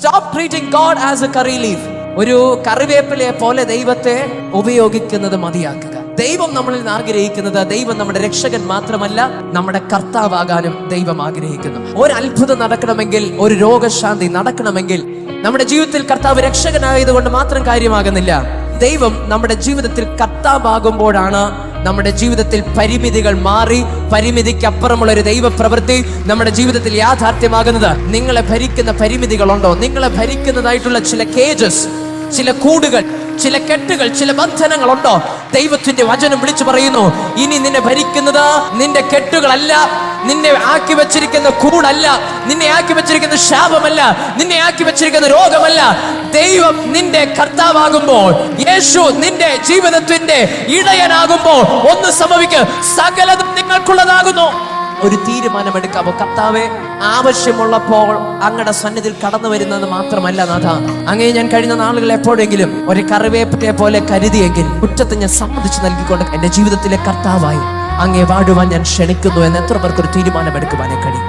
Stop treating God as a curry leaf. ഒരു കറിവേപ്പിലയെ പോലെ ദൈവത്തെ ഉപയോഗിക്കുന്നത് മതിയാക്കുക. ദൈവം നമ്മളിൽ നിന്ന് ആഗ്രഹിക്കുന്നത്, ദൈവം നമ്മുടെ രക്ഷകൻ മാത്രമല്ല, നമ്മുടെ കർത്താവാകാനും ദൈവം ആഗ്രഹിക്കുന്നു. ഒരു അത്ഭുതം നടക്കണമെങ്കിൽ, ഒരു രോഗശാന്തി നടക്കണമെങ്കിൽ, നമ്മുടെ ജീവിതത്തിൽ കർത്താവ് രക്ഷകനായതുകൊണ്ട് മാത്രം കാര്യമാകുന്നില്ല. ദൈവം നമ്മുടെ ജീവിതത്തിൽ കർത്താവാകുമ്പോഴാണ് നമ്മുടെ ജീവിതത്തിൽ പരിമിതികൾ മാറി പരിമിതിക്കപ്പുറമുള്ള ഒരു ദൈവ പ്രവൃത്തി നമ്മുടെ ജീവിതത്തിൽ യാഥാർത്ഥ്യമാകുന്നത്. നിങ്ങളെ ഭരിക്കുന്ന പരിമിതികളുണ്ടോ? നിങ്ങളെ ഭരിക്കുന്നതായിട്ടുള്ള ചില കേജസ്, ചില കൂടുകൾ, ചില കെട്ടുകൾ, ചില ബന്ധനങ്ങളുണ്ടോ? ദൈവത്തിന്റെ വചനം വിളിച്ചു പറയുന്നു, ഇനി നിന്നെ ഭരിക്കുന്നത് നിന്റെ കെട്ടുകളല്ല, നിന്നെ ആക്കി വെച്ചിരിക്കുന്ന കൂടല്ല, നിന്നെ ആക്കി വെച്ചിരിക്കുന്ന ശാപമല്ല, നിന്നെ ആക്കി വെച്ചിരിക്കുന്ന രോഗമല്ല. ദൈവം നിന്റെ കർത്താവാകുമ്പോൾ, യേശു നിന്റെ ജീവിതത്തിന്റെ ഇടയനാകുമ്പോൾ ഒന്ന് സംഭവിക്കുക, സകലതും നിങ്ങൾക്കുള്ളതാകുന്നു. ഒരു തീരുമാനമെടുക്കാമോ? കർത്താവേ, ആവശ്യമുള്ളപ്പോൾ അങ്ങയുടെ സന്നിധിയിൽ കടന്നു വരുന്നത് മാത്രമല്ല നാഥ, അങ്ങേ ഞാൻ കഴിഞ്ഞ നാളുകൾ എപ്പോഴെങ്കിലും ഒരു കറിവേപ്പിനെ പോലെ കരുതിയെങ്കിൽ കുറ്റത്തെ ഞാൻ സമ്മതിച്ചു നൽകിക്കൊണ്ട് എന്റെ ജീവിതത്തിലെ കർത്താവായി അങ്ങേ വാഴുവാൻ ഞാൻ ക്ഷണിക്കുന്നു എന്ന് എത്ര പേർക്കൊരു തീരുമാനമെടുക്കുവാനേ കഴിയും?